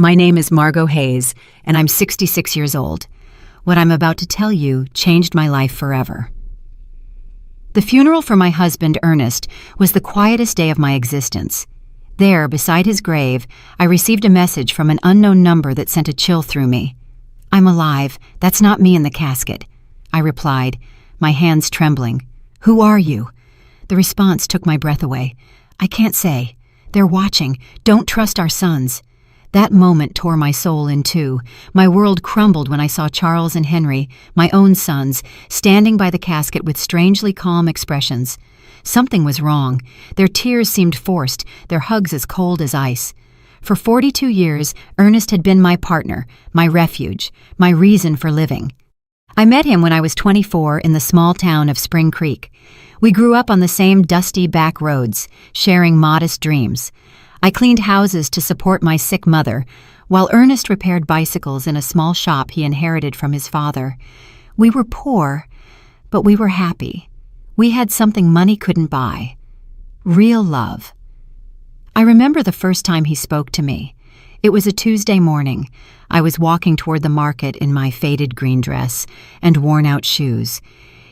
My name is Margot Hayes, and I'm 66 years old. What I'm about to tell you changed my life forever. The funeral for my husband, Ernest, was the quietest day of my existence. There, beside his grave, I received a message from an unknown number that sent a chill through me. "I'm alive. That's not me in the casket," I replied, my hands trembling. "Who are you?" The response took my breath away. "I can't say. They're watching. Don't trust our sons." That moment tore my soul in two. My world crumbled when I saw Charles and Henry, my own sons, standing by the casket with strangely calm expressions. Something was wrong. Their tears seemed forced, their hugs as cold as ice. For 42 years, Ernest had been my partner, my refuge, my reason for living. I met him when I was 24 in the small town of Spring Creek. We grew up on the same dusty back roads, sharing modest dreams. I cleaned houses to support my sick mother, while Ernest repaired bicycles in a small shop he inherited from his father. We were poor, but we were happy. We had something money couldn't buy: real love. I remember the first time he spoke to me. It was a Tuesday morning. I was walking toward the market in my faded green dress and worn-out shoes.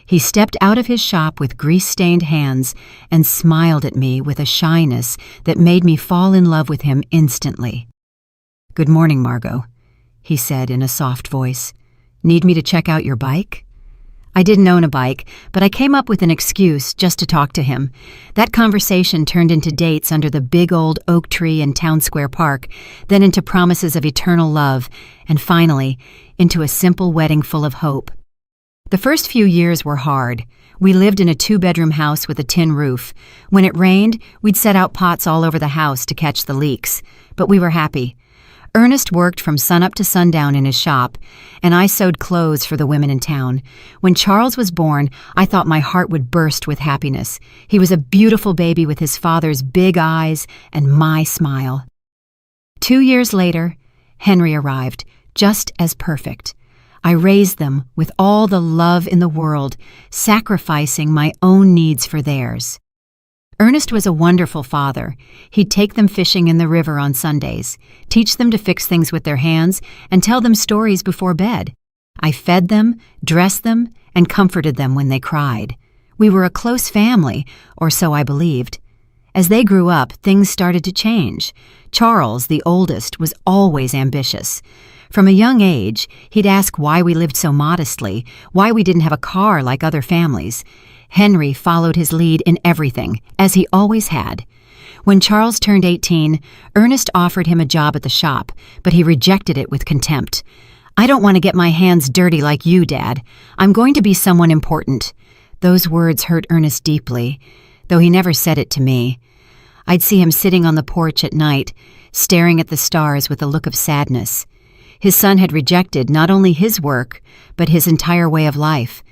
He stepped out of his shop with grease-stained hands and smiled at me with a shyness that made me fall in love with him instantly. "Good morning, Margot," he said in a soft voice. "Need me to check out your bike?" I didn't own a bike, but I came up with an excuse just to talk to him. That conversation turned into dates under the big old oak tree in Town Square Park, then into promises of eternal love, and finally, into a simple wedding full of hope. The first few years were hard. We lived in a 2-bedroom house with a tin roof. When it rained, we'd set out pots all over the house to catch the leaks. But we were happy. Ernest worked from sunup to sundown in his shop, and I sewed clothes for the women in town. When Charles was born, I thought my heart would burst with happiness. He was a beautiful baby with his father's big eyes and my smile. 2 years later, Henry arrived, just as perfect. I raised them with all the love in the world, sacrificing my own needs for theirs. Ernest was a wonderful father. He'd take them fishing in the river on Sundays, teach them to fix things with their hands, and tell them stories before bed. I fed them, dressed them, and comforted them when they cried. We were a close family, or so I believed. As they grew up, things started to change. Charles, the oldest, was always ambitious. From a young age, he'd ask why we lived so modestly, why we didn't have a car like other families. Henry followed his lead in everything, as he always had. When Charles turned 18, Ernest offered him a job at the shop, but he rejected it with contempt. "I don't want to get my hands dirty like you, Dad. I'm going to be someone important." Those words hurt Ernest deeply, though he never said it to me. I'd see him sitting on the porch at night, staring at the stars with a look of sadness. His son had rejected not only his work, but his entire way of life.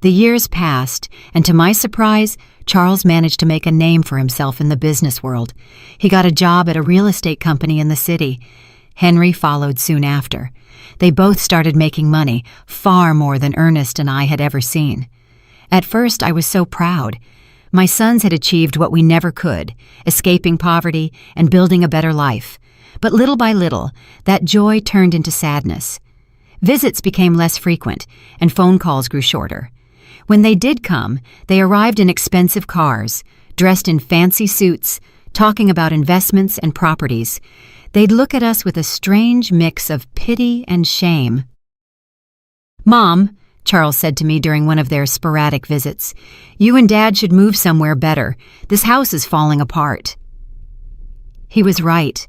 The years passed, and to my surprise, Charles managed to make a name for himself in the business world. He got a job at a real estate company in the city. Henry followed soon after. They both started making money, far more than Ernest and I had ever seen. At first, I was so proud. My sons had achieved what we never could, escaping poverty and building a better life. But little by little, that joy turned into sadness. Visits became less frequent, and phone calls grew shorter. When they did come, they arrived in expensive cars, dressed in fancy suits, talking about investments and properties. They'd look at us with a strange mix of pity and shame. "Mom," Charles said to me during one of their sporadic visits, "you and Dad should move somewhere better. This house is falling apart." He was right.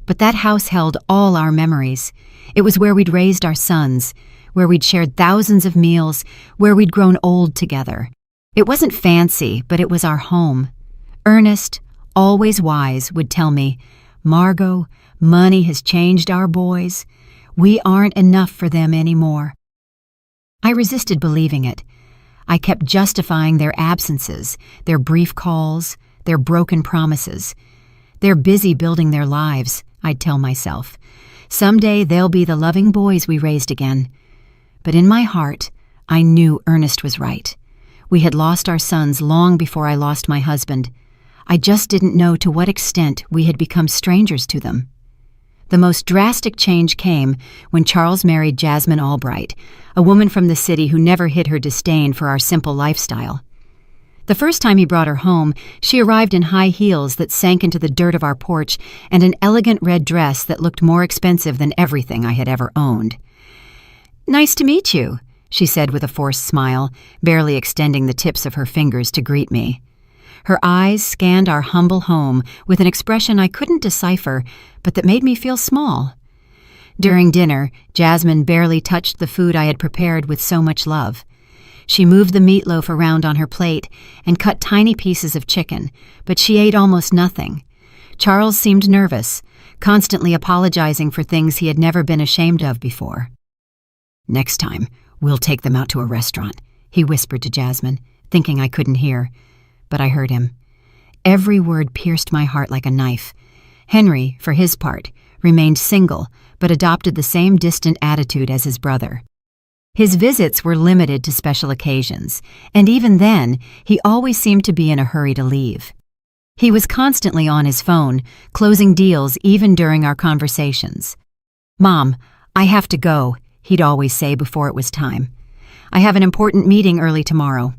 But that house held all our memories. It was where we'd raised our sons, where we'd shared thousands of meals, where we'd grown old together. It wasn't fancy, but it was our home. Ernest, always wise, would tell me, "Margot, money has changed our boys. We aren't enough for them anymore." I resisted believing it. I kept justifying their absences, their brief calls, their broken promises. "They're busy building their lives," I'd tell myself. "Someday they'll be the loving boys we raised again." But in my heart, I knew Ernest was right. We had lost our sons long before I lost my husband. I just didn't know to what extent we had become strangers to them. The most drastic change came when Charles married Jasmine Albright, a woman from the city who never hid her disdain for our simple lifestyle. The first time he brought her home, she arrived in high heels that sank into the dirt of our porch and an elegant red dress that looked more expensive than everything I had ever owned. "Nice to meet you," she said with a forced smile, barely extending the tips of her fingers to greet me. Her eyes scanned our humble home with an expression I couldn't decipher, but that made me feel small. During dinner, Jasmine barely touched the food I had prepared with so much love. She moved the meatloaf around on her plate and cut tiny pieces of chicken, but she ate almost nothing. Charles seemed nervous, constantly apologizing for things he had never been ashamed of before. "Next time, we'll take them out to a restaurant," he whispered to Jasmine, thinking I couldn't hear. But I heard him. Every word pierced my heart like a knife. Henry, for his part, remained single, but adopted the same distant attitude as his brother. His visits were limited to special occasions, and even then, he always seemed to be in a hurry to leave. He was constantly on his phone, closing deals even during our conversations. "Mom, I have to go," he'd always say before it was time. "I have an important meeting early tomorrow."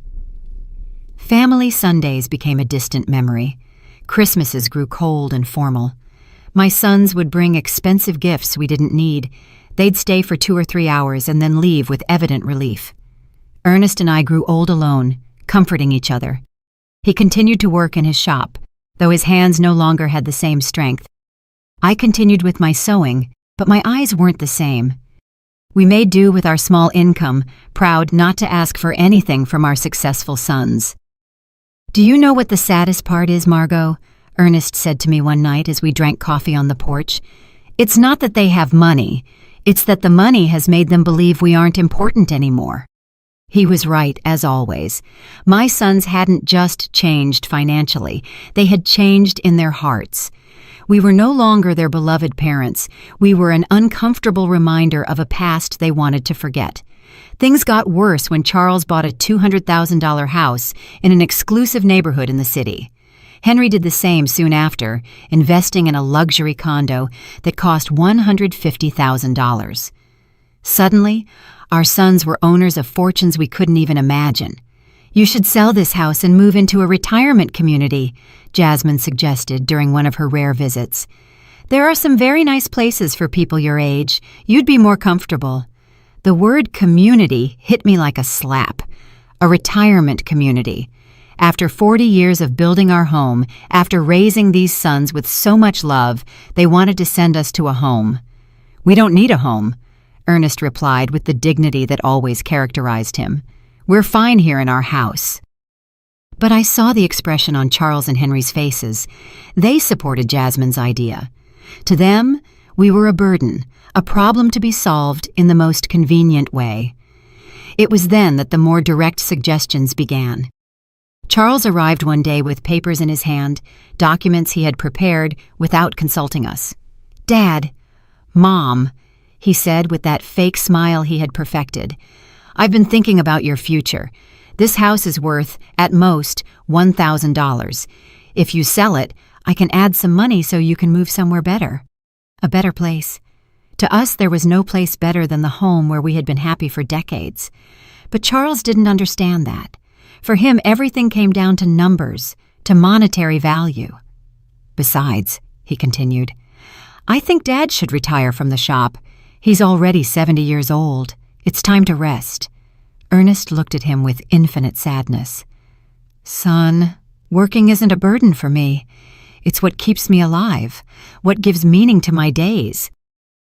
Family Sundays became a distant memory. Christmases grew cold and formal. My sons would bring expensive gifts we didn't need. They'd stay for 2 or 3 hours and then leave with evident relief. Ernest and I grew old alone, comforting each other. He continued to work in his shop, though his hands no longer had the same strength. I continued with my sewing, but my eyes weren't the same. We made do with our small income, proud not to ask for anything from our successful sons. "Do you know what the saddest part is, Margot?" Ernest said to me one night as we drank coffee on the porch. "It's not that they have money. It's that the money has made them believe we aren't important anymore." He was right, as always. My sons hadn't just changed financially. They had changed in their hearts. We were no longer their beloved parents. We were an uncomfortable reminder of a past they wanted to forget. Things got worse when Charles bought a $200,000 house in an exclusive neighborhood in the city. Henry did the same soon after, investing in a luxury condo that cost $150,000. Suddenly, our sons were owners of fortunes we couldn't even imagine. "You should sell this house and move into a retirement community," Jasmine suggested during one of her rare visits. "There are some very nice places for people your age. You'd be more comfortable." The word community hit me like a slap. A retirement community. After 40 years of building our home, after raising these sons with so much love, they wanted to send us to a home. "We don't need a home," Ernest replied with the dignity that always characterized him. "We're fine here in our house." But I saw the expression on Charles and Henry's faces. They supported Jasmine's idea. To them, we were a burden, a problem to be solved in the most convenient way. It was then that the more direct suggestions began. Charles arrived one day with papers in his hand, documents he had prepared without consulting us. "Dad, Mom," he said with that fake smile he had perfected, "I've been thinking about your future. This house is worth, at most, $1,000. If you sell it, I can add some money so you can move somewhere better. A better place." To us, there was no place better than the home where we had been happy for decades. But Charles didn't understand that. For him, everything came down to numbers, to monetary value. "Besides," he continued, "I think Dad should retire from the shop. He's already 70 years old. It's time to rest." Ernest looked at him with infinite sadness. "Son, working isn't a burden for me. It's what keeps me alive, what gives meaning to my days."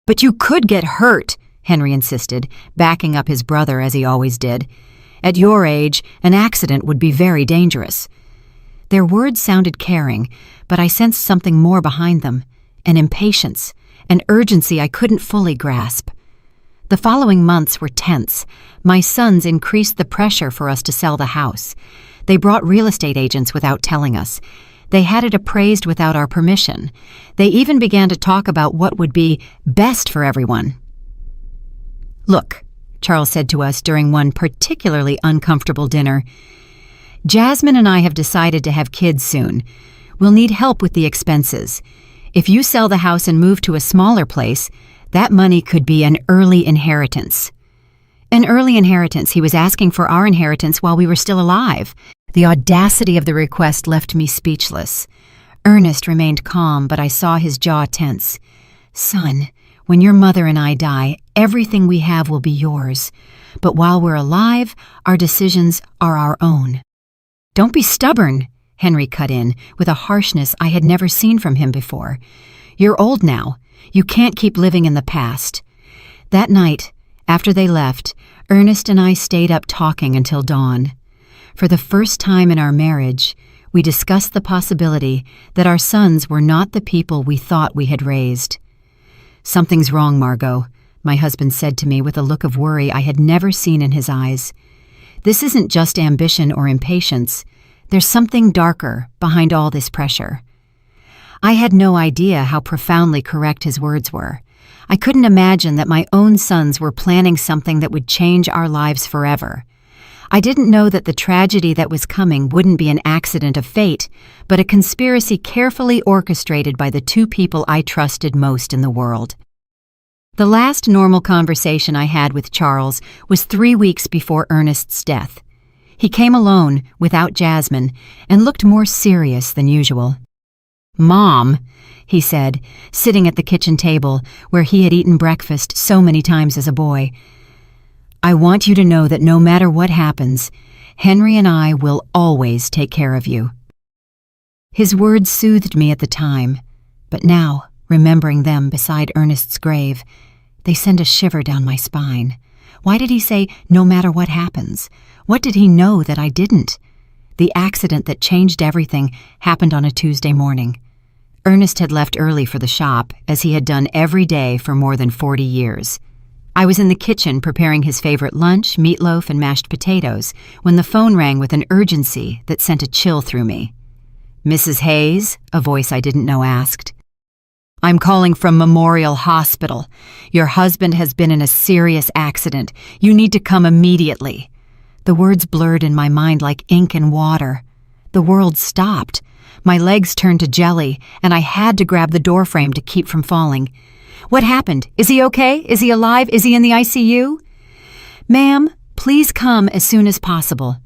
"But you could get hurt," Henry insisted, backing up his brother as he always did. "At your age, an accident would be very dangerous." Their words sounded caring, but I sensed something more behind them, an impatience, an urgency I couldn't fully grasp. The following months were tense. My sons increased the pressure for us to sell the house. They brought real estate agents without telling us. They had it appraised without our permission. They even began to talk about what would be best for everyone. "Look," Charles said to us during one particularly uncomfortable dinner, "Jasmine and I have decided to have kids soon. We'll need help with the expenses. If you sell the house and move to a smaller place, that money could be an early inheritance. An early inheritance. He was asking for our inheritance while we were still alive. The audacity of the request left me speechless. Ernest remained calm, but I saw his jaw tense. Son, when your mother and I die, everything we have will be yours. But while we're alive, our decisions are our own. Don't be stubborn, Henry cut in, with a harshness I had never seen from him before. You're old now. You can't keep living in the past. That night, after they left, Ernest and I stayed up talking until dawn. For the first time in our marriage, we discussed the possibility that our sons were not the people we thought we had raised. Something's wrong, Margot, my husband said to me with a look of worry I had never seen in his eyes. This isn't just ambition or impatience. There's something darker behind all this pressure. I had no idea how profoundly correct his words were. I couldn't imagine that my own sons were planning something that would change our lives forever. I didn't know that the tragedy that was coming wouldn't be an accident of fate, but a conspiracy carefully orchestrated by the two people I trusted most in the world. The last normal conversation I had with Charles was 3 weeks before Ernest's death. He came alone, without Jasmine, and looked more serious than usual. "Mom," he said, sitting at the kitchen table where he had eaten breakfast so many times as a boy, "I want you to know that no matter what happens, Henry and I will always take care of you." His words soothed me at the time, but now, remembering them beside Ernest's grave, they send a shiver down my spine. Why did he say, "no matter what happens"? What did he know that I didn't? The accident that changed everything happened on a Tuesday morning. Ernest had left early for the shop, as he had done every day for more than 40 years. I was in the kitchen preparing his favorite lunch, meatloaf and mashed potatoes, when the phone rang with an urgency that sent a chill through me. "Mrs. Hayes?" a voice I didn't know asked. "I'm calling from Memorial Hospital. Your husband has been in a serious accident. You need to come immediately." The words blurred in my mind like ink and water. The world stopped. My legs turned to jelly, and I had to grab the doorframe to keep from falling. "What happened? Is he okay? Is he alive? Is he in the ICU?" "Ma'am, please come as soon as possible."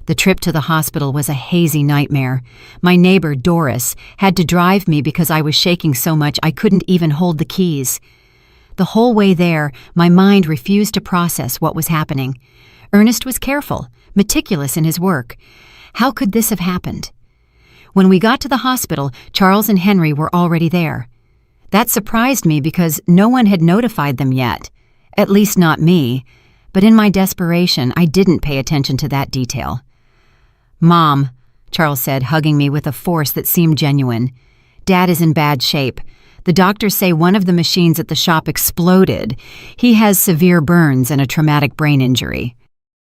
The trip to the hospital was a hazy nightmare. My neighbor, Doris, had to drive me because I was shaking so much I couldn't even hold the keys. The whole way there, my mind refused to process what was happening. Ernest was careful, meticulous in his work. How could this have happened? When we got to the hospital, Charles and Henry were already there. That surprised me because no one had notified them yet. At least not me. But in my desperation, I didn't pay attention to that detail. "Mom," Charles said, hugging me with a force that seemed genuine. "Dad is in bad shape. The doctors say one of the machines at the shop exploded. He has severe burns and a traumatic brain injury."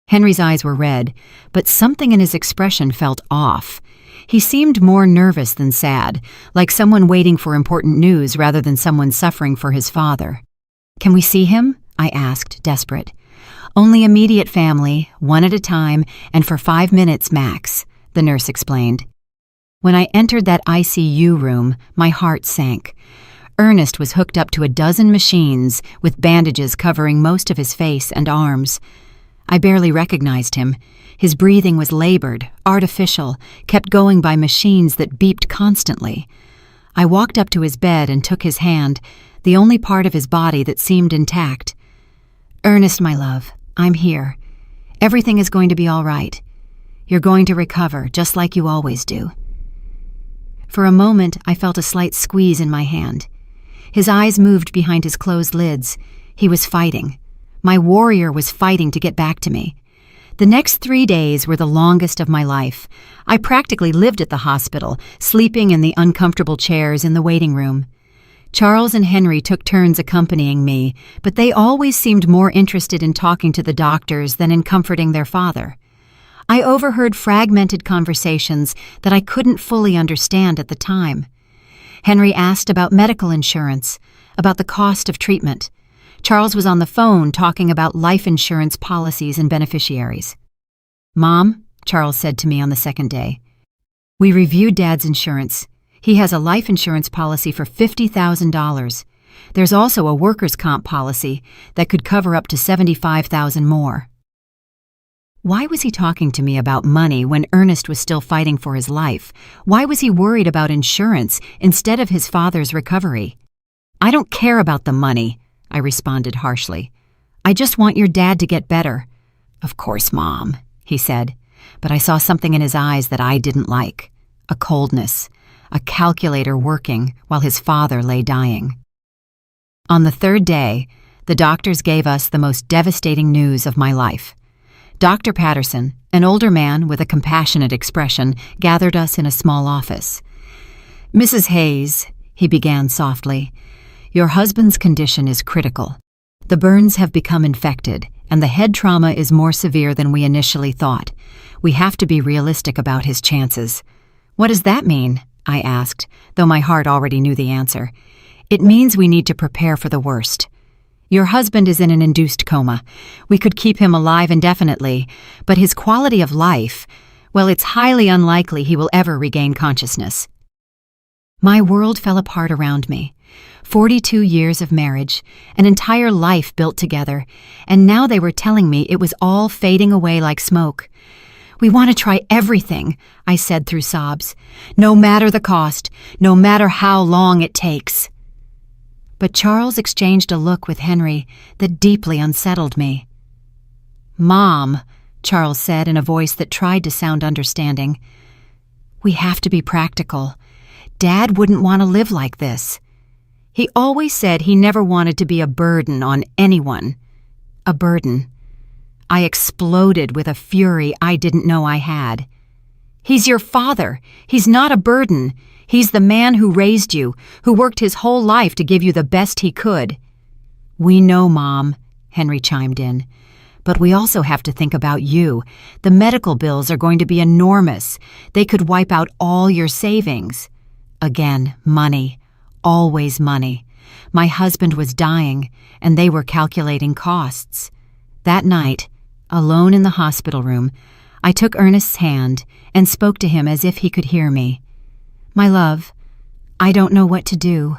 Henry's eyes were red, but something in his expression felt off. He seemed more nervous than sad, like someone waiting for important news rather than someone suffering for his father. "Can we see him?" I asked, desperate. "Only immediate family, one at a time, and for 5 minutes max," the nurse explained. When I entered that ICU room, my heart sank. Ernest was hooked up to a dozen machines with bandages covering most of his face and arms. I barely recognized him. His breathing was labored, artificial, kept going by machines that beeped constantly. I walked up to his bed and took his hand, the only part of his body that seemed intact. "Ernest, my love, I'm here. Everything is going to be all right. You're going to recover, just like you always do." For a moment, I felt a slight squeeze in my hand. His eyes moved behind his closed lids. He was fighting. My warrior was fighting to get back to me. The next 3 days were the longest of my life. I practically lived at the hospital, sleeping in the uncomfortable chairs in the waiting room. Charles and Henry took turns accompanying me, but they always seemed more interested in talking to the doctors than in comforting their father. I overheard fragmented conversations that I couldn't fully understand at the time. Henry asked about medical insurance, about the cost of treatment. Charles was on the phone talking about life insurance policies and beneficiaries. "Mom," Charles said to me on the second day, "we reviewed Dad's insurance. He has a life insurance policy for $50,000. There's also a workers' comp policy that could cover up to $75,000 more. Why was he talking to me about money when Ernest was still fighting for his life? Why was he worried about insurance instead of his father's recovery? I don't care about the money, I responded harshly. I just want your dad to get better. Of course, Mom, he said, but I saw something in his eyes that I didn't like. A coldness, a calculator working while his father lay dying. On the third day, the doctors gave us the most devastating news of my life. Dr. Patterson, an older man with a compassionate expression, gathered us in a small office. Mrs. Hayes, he began softly, your husband's condition is critical. The burns have become infected, and the head trauma is more severe than we initially thought. We have to be realistic about his chances. What does that mean? I asked, though my heart already knew the answer. It means we need to prepare for the worst. Your husband is in an induced coma. We could keep him alive indefinitely, but his quality of life, well, it's highly unlikely he will ever regain consciousness. My world fell apart around me. 42 years of marriage, an entire life built together, and now they were telling me it was all fading away like smoke. We want to try everything, I said through sobs, no matter the cost, no matter how long it takes. But Charles exchanged a look with Henry that deeply unsettled me. Mom, Charles said in a voice that tried to sound understanding, we have to be practical. Dad wouldn't want to live like this. He always said he never wanted to be a burden on anyone. A burden. I exploded with a fury I didn't know I had. He's your father. He's not a burden. He's the man who raised you, who worked his whole life to give you the best he could. We know, Mom, Henry chimed in. But we also have to think about you. The medical bills are going to be enormous. They could wipe out all your savings. Again, money. Always money. My husband was dying, and they were calculating costs. That night, alone in the hospital room, I took Ernest's hand and spoke to him as if he could hear me. My love, I don't know what to do.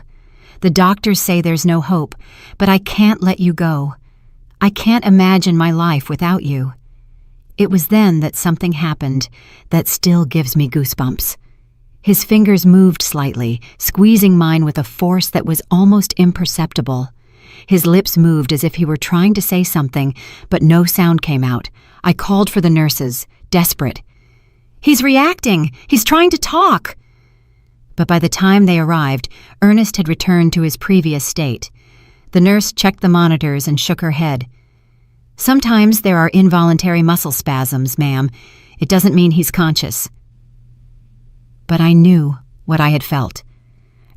The doctors say there's no hope, but I can't let you go. I can't imagine my life without you. It was then that something happened that still gives me goosebumps. His fingers moved slightly, squeezing mine with a force that was almost imperceptible. His lips moved as if he were trying to say something, but no sound came out. I called for the nurses, desperate. He's reacting! He's trying to talk! But by the time they arrived, Ernest had returned to his previous state. The nurse checked the monitors and shook her head. Sometimes there are involuntary muscle spasms, ma'am. It doesn't mean he's conscious. But I knew what I had felt.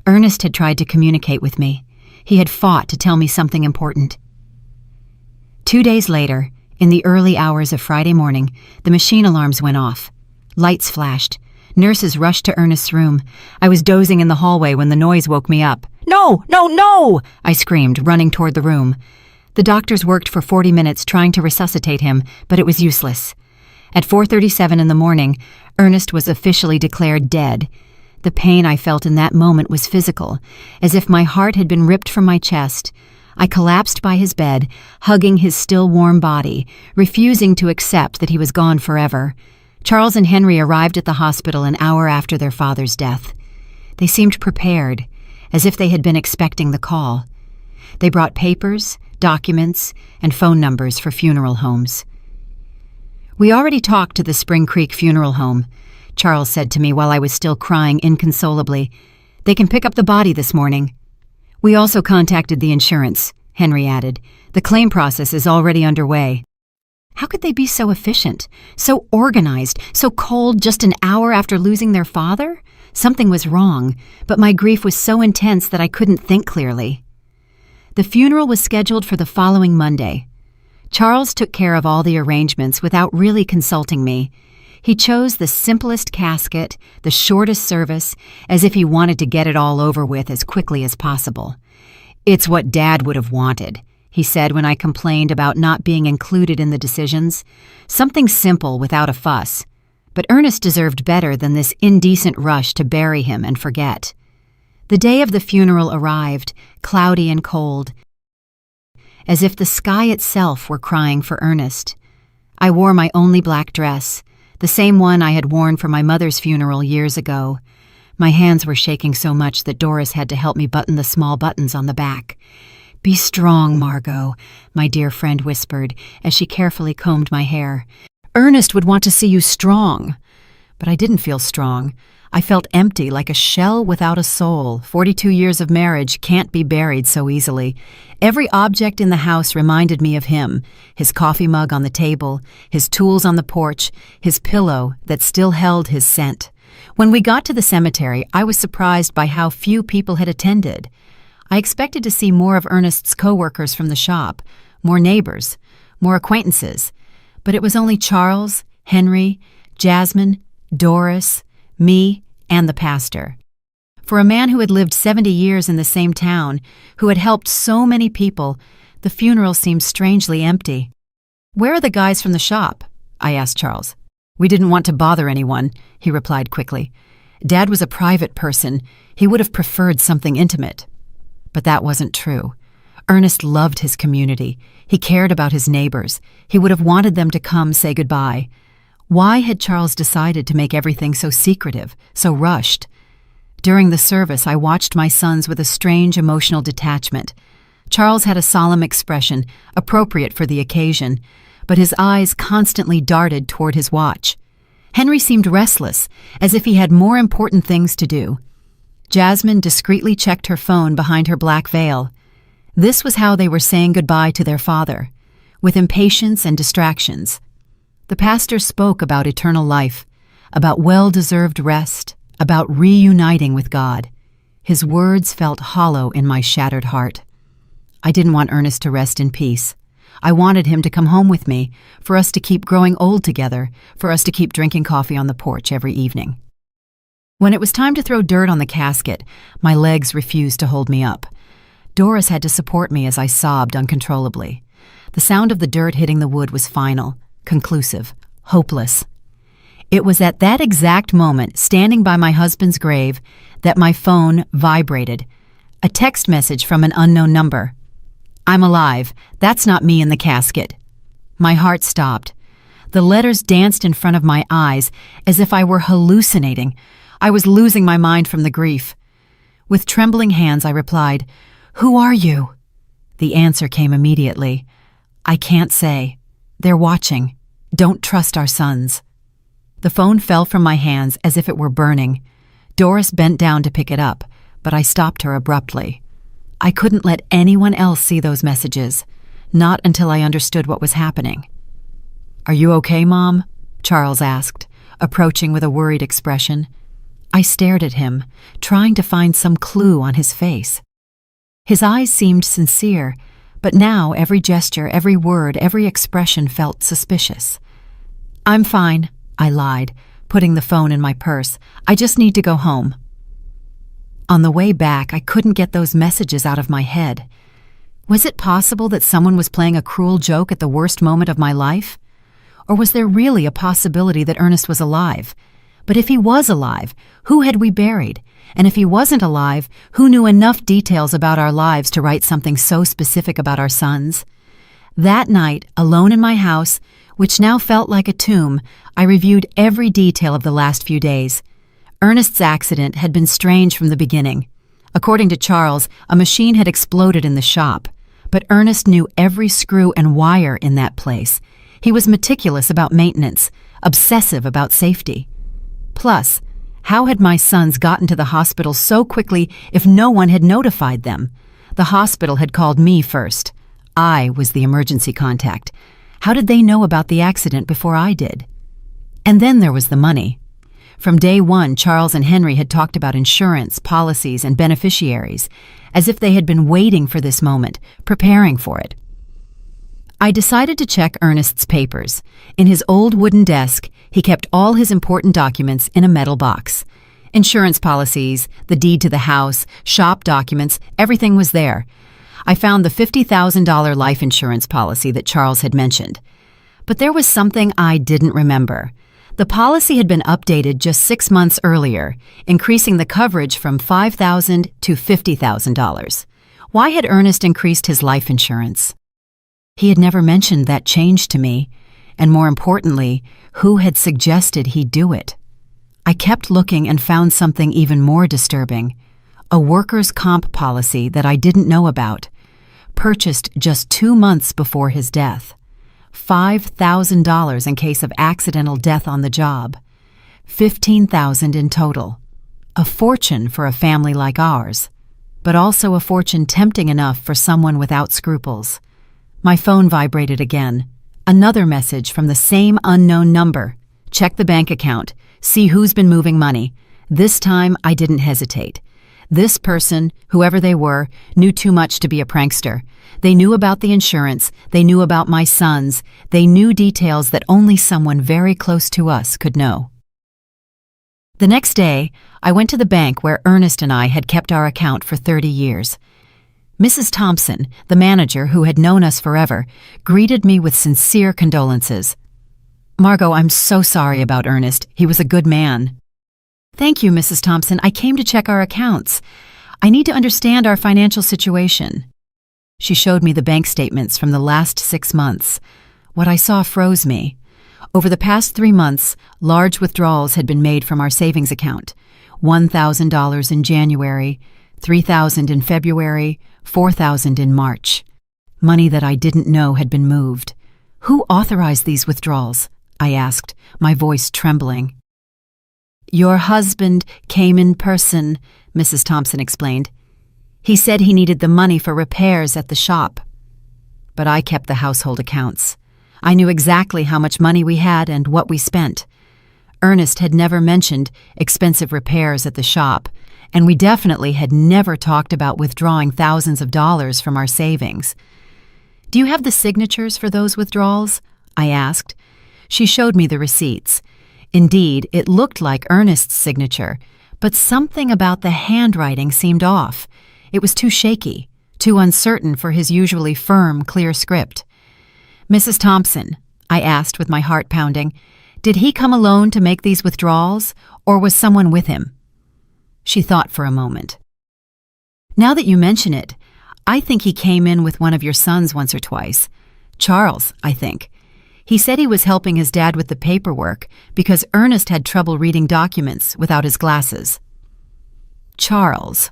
Ernest had tried to communicate with me. He had fought to tell me something important. 2 days later, in the early hours of Friday morning, the machine alarms went off. Lights flashed. Nurses rushed to Ernest's room. I was dozing in the hallway when the noise woke me up. No, no, no! I screamed, running toward the room. The doctors worked for 40 minutes trying to resuscitate him, but it was useless. At 4:37 in the morning, Ernest was officially declared dead. The pain I felt in that moment was physical, as if my heart had been ripped from my chest. I collapsed by his bed, hugging his still warm body, refusing to accept that he was gone forever. Charles and Henry arrived at the hospital an hour after their father's death. They seemed prepared, as if they had been expecting the call. They brought papers, documents, and phone numbers for funeral homes. We already talked to the Spring Creek Funeral Home, Charles said to me while I was still crying inconsolably. They can pick up the body this morning. We also contacted the insurance, Henry added. The claim process is already underway. How could they be so efficient, so organized, so cold just an hour after losing their father? Something was wrong, but my grief was so intense that I couldn't think clearly. The funeral was scheduled for the following Monday. Charles took care of all the arrangements without really consulting me. He chose the simplest casket, the shortest service, as if he wanted to get it all over with as quickly as possible. It's what Dad would have wanted, he said when I complained about not being included in the decisions. Something simple without a fuss. But Ernest deserved better than this indecent rush to bury him and forget. The day of the funeral arrived, cloudy and cold, as if the sky itself were crying for Ernest. I wore my only black dress, the same one I had worn for my mother's funeral years ago. My hands were shaking so much that Doris had to help me button the small buttons on the back. "Be strong, Margot," my dear friend whispered as she carefully combed my hair. "Ernest would want to see you strong." But I didn't feel strong. I felt empty, like a shell without a soul. 42 years of marriage can't be buried so easily. Every object in the house reminded me of him: his coffee mug on the table, his tools on the porch, his pillow that still held his scent. When we got to the cemetery, I was surprised by how few people had attended. I expected to see more of Ernest's co-workers from the shop, more neighbors, more acquaintances. But it was only Charles, Henry, Jasmine, Doris, me, and the pastor. For a man who had lived 70 years in the same town, who had helped so many people, the funeral seemed strangely empty. "Where are the guys from the shop?" I asked Charles. "We didn't want to bother anyone," he replied quickly. "Dad was a private person. He would have preferred something intimate." But that wasn't true. Ernest loved his community. He cared about his neighbors. He would have wanted them to come say goodbye. Why had Charles decided to make everything so secretive, so rushed? During the service, I watched my sons with a strange emotional detachment. Charles had a solemn expression, appropriate for the occasion, but his eyes constantly darted toward his watch. Henry seemed restless, as if he had more important things to do. Jasmine discreetly checked her phone behind her black veil. This was how they were saying goodbye to their father, with impatience and distractions. The pastor spoke about eternal life, about well-deserved rest, about reuniting with God. His words felt hollow in my shattered heart. I didn't want Ernest to rest in peace. I wanted him to come home with me, for us to keep growing old together, for us to keep drinking coffee on the porch every evening. When it was time to throw dirt on the casket, my legs refused to hold me up. Doris had to support me as I sobbed uncontrollably. The sound of the dirt hitting the wood was final, conclusive, hopeless. It was at that exact moment, standing by my husband's grave, that my phone vibrated. A text message from an unknown number. "I'm alive. That's not me in the casket." My heart stopped. The letters danced in front of my eyes as if I were hallucinating. I was losing my mind from the grief. With trembling hands, I replied, "Who are you?" The answer came immediately. "I can't say. They're watching. Don't trust our sons." The phone fell from my hands as if it were burning. Doris bent down to pick it up, but I stopped her abruptly. I couldn't let anyone else see those messages, not until I understood what was happening. "Are you okay, Mom?" Charles asked, approaching with a worried expression. I stared at him, trying to find some clue on his face. His eyes seemed sincere, but now every gesture, every word, every expression felt suspicious. "I'm fine," I lied, putting the phone in my purse. "I just need to go home." On the way back, I couldn't get those messages out of my head. Was it possible that someone was playing a cruel joke at the worst moment of my life? Or was there really a possibility that Ernest was alive? But if he was alive, who had we buried? And if he wasn't alive, who knew enough details about our lives to write something so specific about our sons? That night, alone in my house, which now felt like a tomb, I reviewed every detail of the last few days. Ernest's accident had been strange from the beginning. According to Charles, a machine had exploded in the shop, but Ernest knew every screw and wire in that place. He was meticulous about maintenance, obsessive about safety. Plus, how had my sons gotten to the hospital so quickly if no one had notified them? The hospital had called me first. I was the emergency contact. How did they know about the accident before I did? And then there was the money. From day one, Charles and Henry had talked about insurance, policies, and beneficiaries, as if they had been waiting for this moment, preparing for it. I decided to check Ernest's papers. In his old wooden desk, he kept all his important documents in a metal box. Insurance policies, the deed to the house, shop documents, everything was there. I found the $50,000 life insurance policy that Charles had mentioned. But there was something I didn't remember. The policy had been updated just 6 months earlier, increasing the coverage from $5,000 to $50,000. Why had Ernest increased his life insurance? He had never mentioned that change to me, and more importantly, who had suggested he do it? I kept looking and found something even more disturbing. A workers' comp policy that I didn't know about, purchased just 2 months before his death. $5,000 in case of accidental death on the job. $15,000 in total. A fortune for a family like ours, but also a fortune tempting enough for someone without scruples. My phone vibrated again. Another message from the same unknown number. Check the bank account. See who's been moving money. This time I didn't hesitate. This person, whoever they were, knew too much to be a prankster. They knew about the insurance, they knew about my sons, they knew details that only someone very close to us could know. The next day, I went to the bank where Ernest and I had kept our account for 30 years. Mrs. Thompson, the manager who had known us forever, greeted me with sincere condolences. "Margot, I'm so sorry about Ernest. He was a good man." "Thank you, Mrs. Thompson. I came to check our accounts. I need to understand our financial situation." She showed me the bank statements from the last 6 months. What I saw froze me. Over the past 3 months, large withdrawals had been made from our savings account. $1,000 in January, $3,000 in February, $4,000 in March. Money that I didn't know had been moved. "Who authorized these withdrawals?" I asked, my voice trembling. "Your husband came in person," Mrs. Thompson explained. "He said he needed the money for repairs at the shop." But I kept the household accounts. I knew exactly how much money we had and what we spent. Ernest had never mentioned expensive repairs at the shop, and we definitely had never talked about withdrawing thousands of dollars from our savings. "Do you have the signatures for those withdrawals?" I asked. She showed me the receipts. Indeed, it looked like Ernest's signature, but something about the handwriting seemed off. It was too shaky, too uncertain for his usually firm, clear script. "Mrs. Thompson," I asked with my heart pounding, "did he come alone to make these withdrawals, or was someone with him?" She thought for a moment. "Now that you mention it, I think he came in with one of your sons once or twice. Charles, I think. He said he was helping his dad with the paperwork because Ernest had trouble reading documents without his glasses." Charles.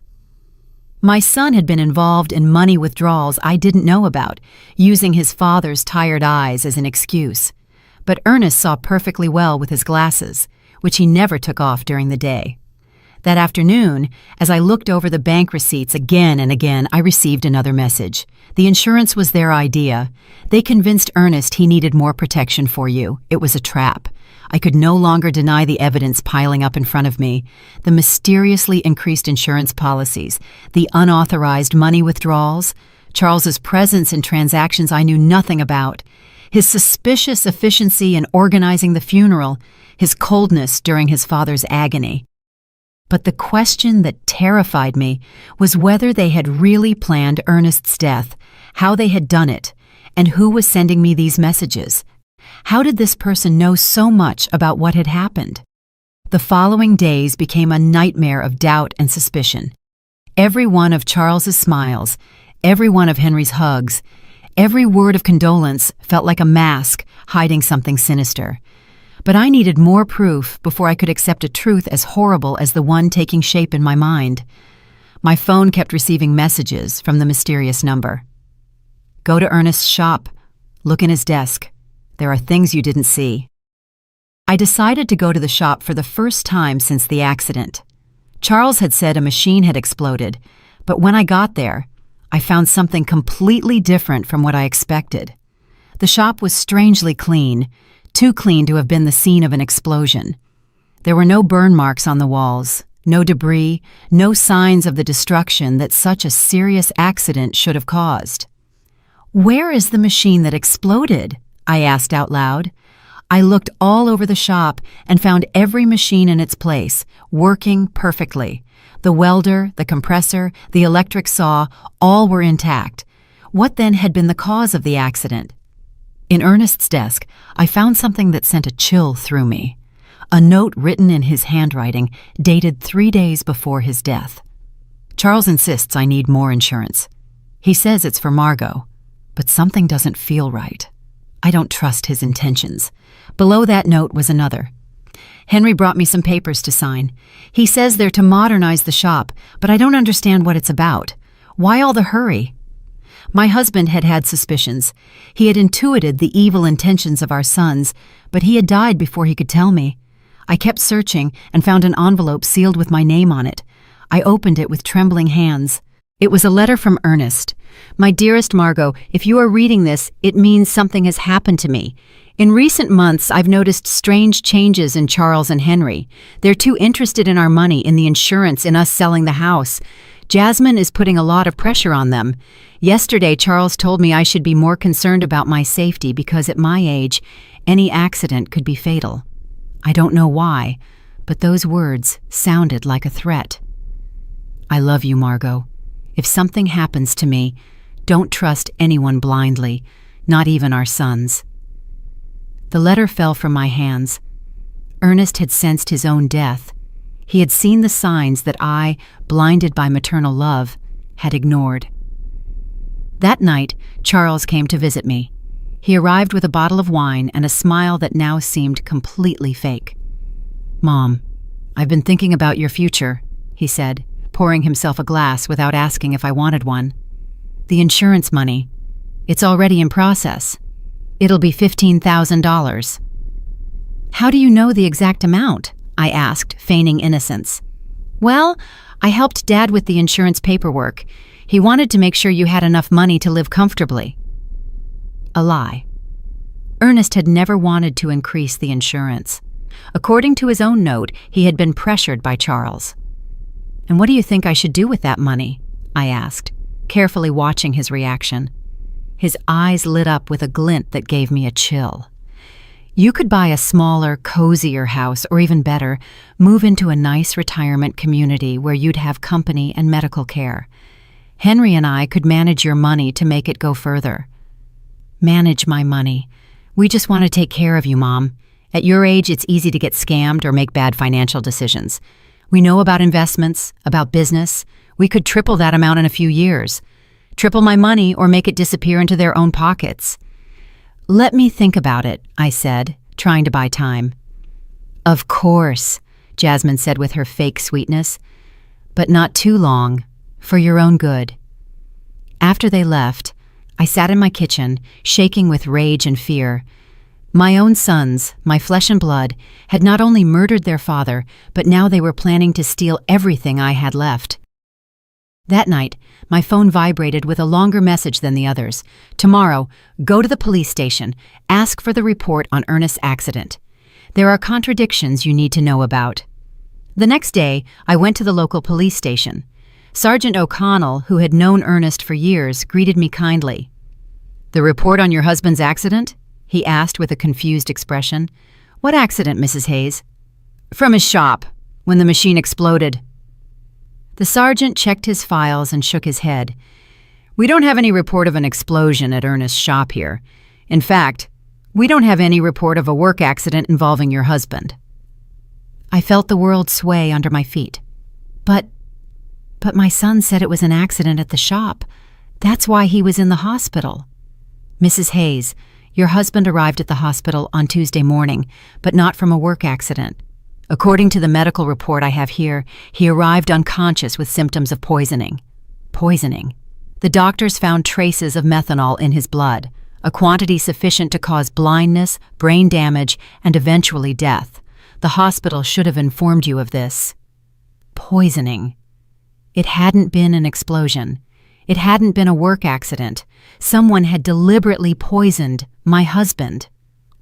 My son had been involved in money withdrawals I didn't know about, using his father's tired eyes as an excuse. But Ernest saw perfectly well with his glasses, which he never took off during the day. That afternoon, as I looked over the bank receipts again and again, I received another message. The insurance was their idea. They convinced Ernest he needed more protection for you. It was a trap. I could no longer deny the evidence piling up in front of me. The mysteriously increased insurance policies, the unauthorized money withdrawals, Charles's presence in transactions I knew nothing about, his suspicious efficiency in organizing the funeral, his coldness during his father's agony. But the question that terrified me was whether they had really planned Ernest's death, how they had done it, and who was sending me these messages. How did this person know so much about what had happened? The following days became a nightmare of doubt and suspicion. Every one of Charles's smiles, every one of Henry's hugs, every word of condolence felt like a mask hiding something sinister. But I needed more proof before I could accept a truth as horrible as the one taking shape in my mind. My phone kept receiving messages from the mysterious number. "Go to Ernest's shop. Look in his desk. There are things you didn't see." I decided to go to the shop for the first time since the accident. Charles had said a machine had exploded, but when I got there, I found something completely different from what I expected. The shop was strangely clean, too clean to have been the scene of an explosion. There were no burn marks on the walls, no debris, no signs of the destruction that such a serious accident should have caused. "Where is the machine that exploded?" I asked out loud. I looked all over the shop and found every machine in its place, working perfectly. The welder, the compressor, the electric saw, all were intact. What then had been the cause of the accident? In Ernest's desk, I found something that sent a chill through me. A note written in his handwriting, dated 3 days before his death. Charles insists I need more insurance. He says it's for Margot, but something doesn't feel right. I don't trust his intentions. Below that note was another. Henry brought me some papers to sign. He says they're to modernize the shop, but I don't understand what it's about. Why all the hurry? My husband had had suspicions. He had intuited the evil intentions of our sons, but he had died before he could tell me. I kept searching and found an envelope sealed with my name on it. I opened it with trembling hands. It was a letter from Ernest. "My dearest Margot, if you are reading this, it means something has happened to me. In recent months, I've noticed strange changes in Charles and Henry. They're too interested in our money, in the insurance, in us selling the house. Jasmine is putting a lot of pressure on them. Yesterday, Charles told me I should be more concerned about my safety because at my age, any accident could be fatal. I don't know why, but those words sounded like a threat. I love you, Margot. If something happens to me, don't trust anyone blindly, not even our sons." The letter fell from my hands. Ernest had sensed his own death. He had seen the signs that I, blinded by maternal love, had ignored. That night, Charles came to visit me. He arrived with a bottle of wine and a smile that now seemed completely fake. "Mom, I've been thinking about your future," he said, pouring himself a glass without asking if I wanted one. "The insurance money. It's already in process. It'll be $15,000. "How do you know the exact amount?" I asked, feigning innocence. "Well, I helped Dad with the insurance paperwork. He wanted to make sure you had enough money to live comfortably." A lie. Ernest had never wanted to increase the insurance. According to his own note, he had been pressured by Charles. "And what do you think I should do with that money?" I asked, carefully watching his reaction. His eyes lit up with a glint that gave me a chill. "You could buy a smaller, cozier house, or even better, move into a nice retirement community where you'd have company and medical care. Henry and I could manage your money to make it go further." "Manage my money. We just want to take care of you, Mom. At your age, it's easy to get scammed or make bad financial decisions. We know about investments, about business. We could triple that amount in a few years. Triple my money or make it disappear into their own pockets." "Let me think about it," I said, trying to buy time. "Of course," Jasmine said with her fake sweetness. "But not too long, for your own good." After they left, I sat in my kitchen, shaking with rage and fear. My own sons, my flesh and blood, had not only murdered their father, but now they were planning to steal everything I had left. That night, my phone vibrated with a longer message than the others. "Tomorrow, go to the police station. Ask for the report on Ernest's accident. There are contradictions you need to know about." The next day, I went to the local police station. Sergeant O'Connell, who had known Ernest for years, greeted me kindly. "The report on your husband's accident?" he asked with a confused expression. "What accident, Mrs. Hayes?" "From his shop, when the machine exploded." The sergeant checked his files and shook his head. "We don't have any report of an explosion at Ernest's shop here. In fact, we don't have any report of a work accident involving your husband." I felt the world sway under my feet. But my son said it was an accident at the shop. That's why he was in the hospital." "Mrs. Hayes, your husband arrived at the hospital on Tuesday morning, but not from a work accident. According to the medical report I have here, he arrived unconscious with symptoms of poisoning." Poisoning. The doctors found traces of methanol in his blood, a quantity sufficient to cause blindness, brain damage, and eventually death. The hospital should have informed you of this. Poisoning. It hadn't been an explosion. It hadn't been a work accident. Someone had deliberately poisoned my husband.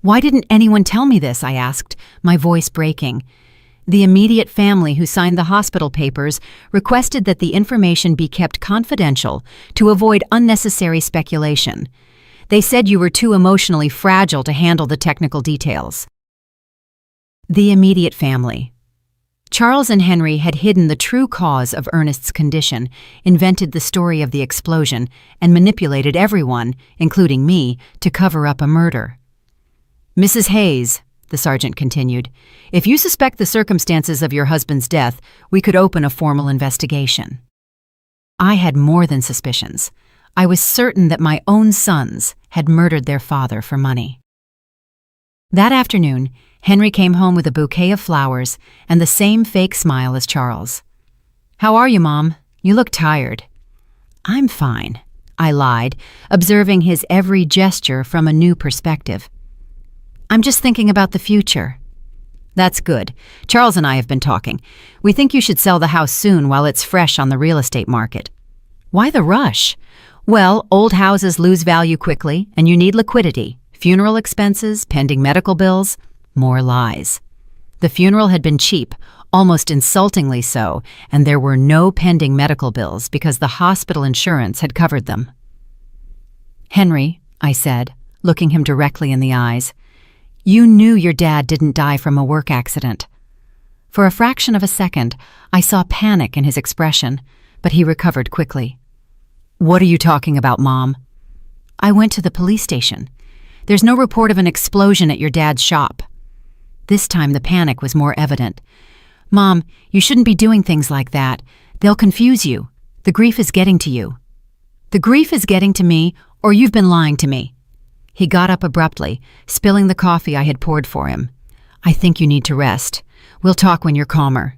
"Why didn't anyone tell me this?" I asked, my voice breaking. The immediate family who signed the hospital papers requested that the information be kept confidential to avoid unnecessary speculation. They said you were too emotionally fragile to handle the technical details. The immediate family. Charles and Henry had hidden the true cause of Ernest's condition, invented the story of the explosion, and manipulated everyone, including me, to cover up a murder. "Mrs. Hayes," the sergeant continued. "If you suspect the circumstances of your husband's death, we could open a formal investigation." I had more than suspicions. I was certain that my own sons had murdered their father for money. That afternoon, Henry came home with a bouquet of flowers and the same fake smile as Charles. "How are you, Mom? You look tired." "I'm fine," I lied, observing his every gesture from a new perspective. "I'm just thinking about the future." "That's good. Charles and I have been talking. We think you should sell the house soon while it's fresh on the real estate market." "Why the rush?" "Well, old houses lose value quickly, and you need liquidity. Funeral expenses, pending medical bills, more lies." The funeral had been cheap, almost insultingly so, and there were no pending medical bills because the hospital insurance had covered them. "Henry," I said, looking him directly in the eyes, "you knew your dad didn't die from a work accident." For a fraction of a second, I saw panic in his expression, but he recovered quickly. "What are you talking about, Mom?" "I went to the police station. There's no report of an explosion at your dad's shop." This time the panic was more evident. "Mom, you shouldn't be doing things like that. They'll confuse you. The grief is getting to you." "The grief is getting to me, or you've been lying to me." He got up abruptly, spilling the coffee I had poured for him. "I think you need to rest. We'll talk when you're calmer."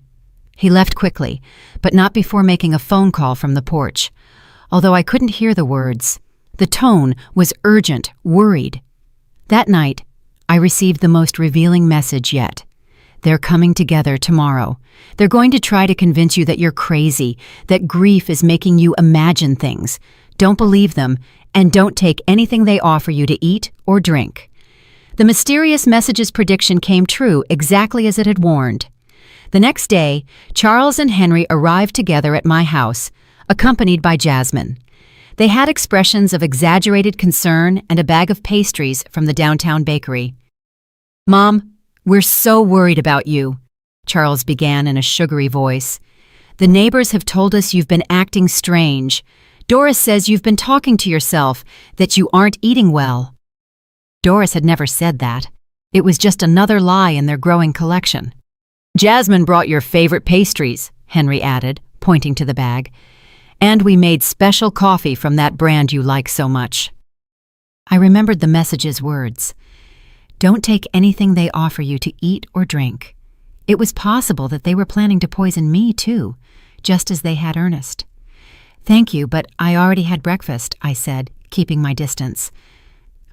He left quickly, but not before making a phone call from the porch. Although I couldn't hear the words, the tone was urgent, worried. That night, I received the most revealing message yet. "They're coming together tomorrow. They're going to try to convince you that you're crazy, that grief is making you imagine things. Don't believe them, and don't take anything they offer you to eat or drink." The mysterious message's prediction came true exactly as it had warned. The next day, Charles and Henry arrived together at my house, accompanied by Jasmine. They had expressions of exaggerated concern and a bag of pastries from the downtown bakery. "Mom, we're so worried about you," Charles began in a sugary voice. "The neighbors have told us you've been acting strange. Doris says you've been talking to yourself, that you aren't eating well." Doris had never said that. It was just another lie in their growing collection. "Jasmine brought your favorite pastries," Henry added, pointing to the bag. "And we made special coffee from that brand you like so much." I remembered the message's words. "Don't take anything they offer you to eat or drink." It was possible that they were planning to poison me, too, just as they had Ernest. "Thank you, but I already had breakfast," I said, keeping my distance.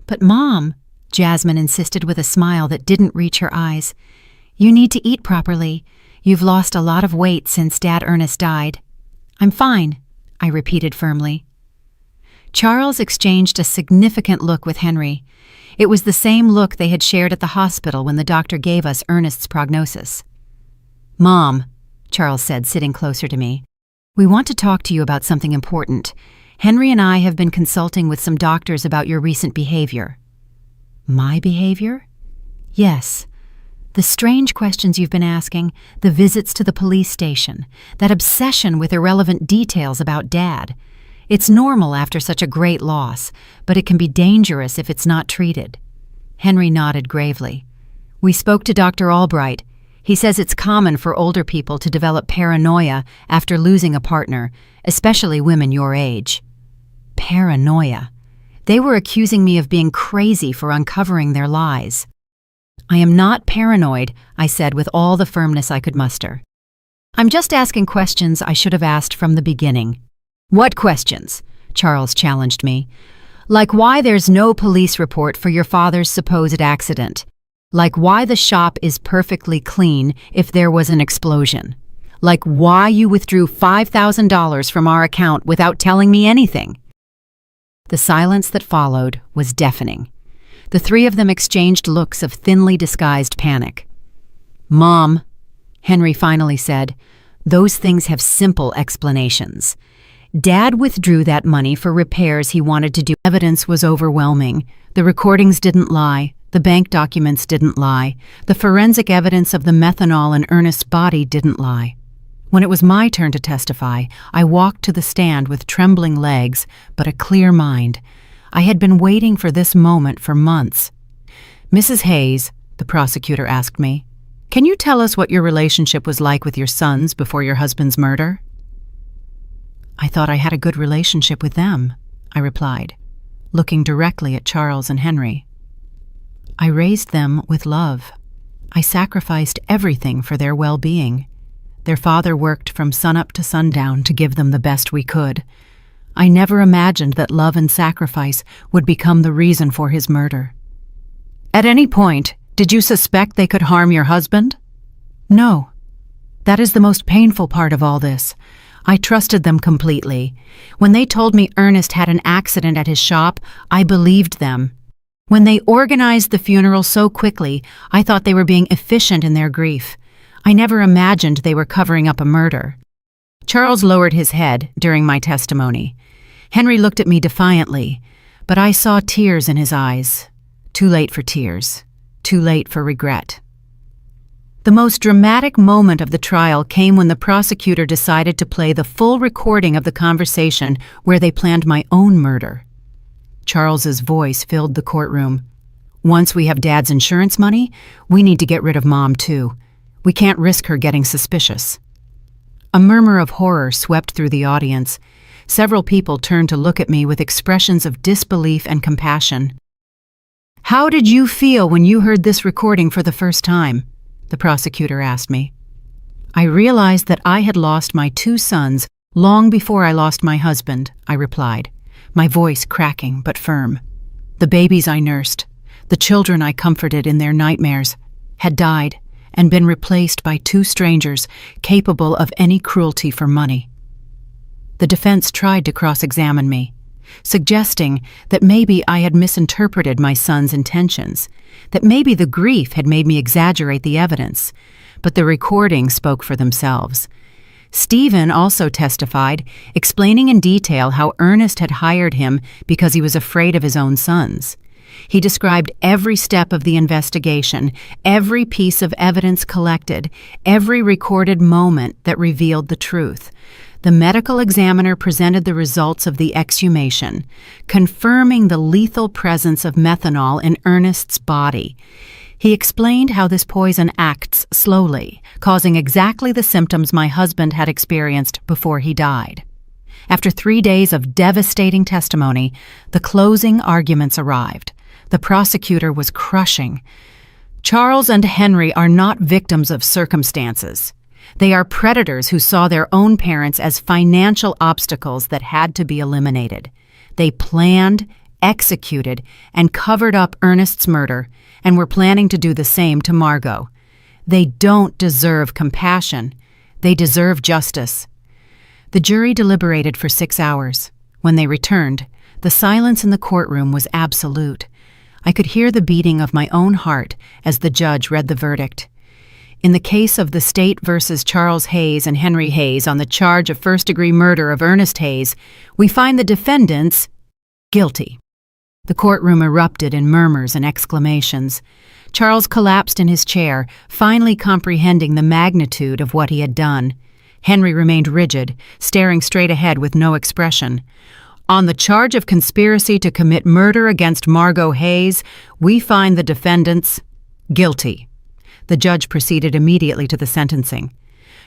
"But Mom," Jasmine insisted with a smile that didn't reach her eyes, "you need to eat properly. You've lost a lot of weight since Dad Ernest died." "I'm fine," I repeated firmly. Charles exchanged a significant look with Henry. It was the same look they had shared at the hospital when the doctor gave us Ernest's prognosis. "Mom," Charles said, sitting closer to me, "we want to talk to you about something important. Henry and I have been consulting with some doctors about your recent behavior." "My behavior?" "Yes. The strange questions you've been asking, the visits to the police station, that obsession with irrelevant details about Dad. It's normal after such a great loss, but it can be dangerous if it's not treated." Henry nodded gravely. "We spoke to Dr. Albright. He says it's common for older people to develop paranoia after losing a partner, especially women your age." Paranoia. They were accusing me of being crazy for uncovering their lies. "I am not paranoid," I said with all the firmness I could muster. "I'm just asking questions I should have asked from the beginning." "What questions?" Charles challenged me. "Like why there's no police report for your father's supposed accident. Like why the shop is perfectly clean if there was an explosion. Like why you withdrew $5,000 from our account without telling me anything." The silence that followed was deafening. The three of them exchanged looks of thinly disguised panic. "Mom," Henry finally said, "those things have simple explanations. Dad withdrew that money for repairs he wanted to do. Evidence was overwhelming. The recordings didn't lie. The bank documents didn't lie. The forensic evidence of the methanol in Ernest's body didn't lie. When it was my turn to testify, I walked to the stand with trembling legs, but a clear mind. I had been waiting for this moment for months. Mrs. Hayes, the prosecutor asked me. "Can you tell us what your relationship was like with your sons before your husband's murder?" "I thought I had a good relationship with them," I replied, looking directly at Charles and Henry. "I raised them with love. I sacrificed everything for their well-being. Their father worked from sunup to sundown to give them the best we could. I never imagined that love and sacrifice would become the reason for his murder." "At any point, did you suspect they could harm your husband?" "No. That is the most painful part of all this. I trusted them completely. When they told me Ernest had an accident at his shop, I believed them. When they organized the funeral so quickly, I thought they were being efficient in their grief. I never imagined they were covering up a murder." Charles lowered his head during my testimony. Henry looked at me defiantly, but I saw tears in his eyes. Too late for tears. Too late for regret. The most dramatic moment of the trial came when the prosecutor decided to play the full recording of the conversation where they planned my own murder. Charles's voice filled the courtroom. "Once we have Dad's insurance money, we need to get rid of Mom too. We can't risk her getting suspicious." A murmur of horror swept through the audience. Several people turned to look at me with expressions of disbelief and compassion. "How did you feel when you heard this recording for the first time?" the prosecutor asked me. "I realized that I had lost my 2 sons long before I lost my husband," I replied, my voice cracking but firm. "The babies I nursed, the children I comforted in their nightmares, had died and been replaced by 2 strangers capable of any cruelty for money." The defense tried to cross-examine me, suggesting that maybe I had misinterpreted my son's intentions, that maybe the grief had made me exaggerate the evidence, but the recordings spoke for themselves. Stephen also testified, explaining in detail how Ernest had hired him because he was afraid of his own sons. He described every step of the investigation, every piece of evidence collected, every recorded moment that revealed the truth. The medical examiner presented the results of the exhumation, confirming the lethal presence of methanol in Ernest's body. He explained how this poison acts slowly, causing exactly the symptoms my husband had experienced before he died. After 3 days of devastating testimony, the closing arguments arrived. The prosecutor was crushing. "Charles and Henry are not victims of circumstances. They are predators who saw their own parents as financial obstacles that had to be eliminated. They planned, executed, and covered up Ernest's murder, and were planning to do the same to Margot. They don't deserve compassion. They deserve justice." The jury deliberated for 6 hours. When they returned, the silence in the courtroom was absolute. I could hear the beating of my own heart as the judge read the verdict. In the case of the state versus Charles Hayes and Henry Hayes on the charge of first-degree murder of Ernest Hayes, we find the defendants guilty. The courtroom erupted in murmurs and exclamations. Charles collapsed in his chair, finally comprehending the magnitude of what he had done. Henry remained rigid, staring straight ahead with no expression. "On the charge of conspiracy to commit murder against Margot Hayes, we find the defendants guilty." The judge proceeded immediately to the sentencing.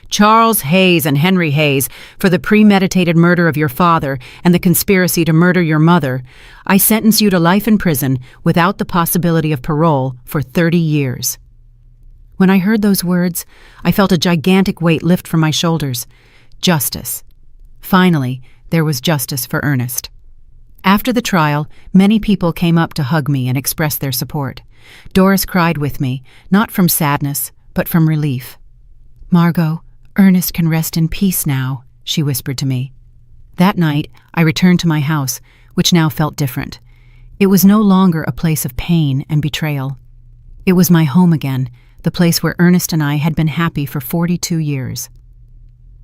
"Charles Hayes and Henry Hayes, for the premeditated murder of your father and the conspiracy to murder your mother, I sentence you to life in prison without the possibility of parole for 30 years. When I heard those words, I felt a gigantic weight lift from my shoulders. Justice. Finally, there was justice for Ernest. After the trial, many people came up to hug me and express their support. Doris cried with me, not from sadness, but from relief. "Margot, Ernest can rest in peace now," she whispered to me. That night, I returned to my house, which now felt different. It was no longer a place of pain and betrayal. It was my home again, the place where Ernest and I had been happy for 42 years.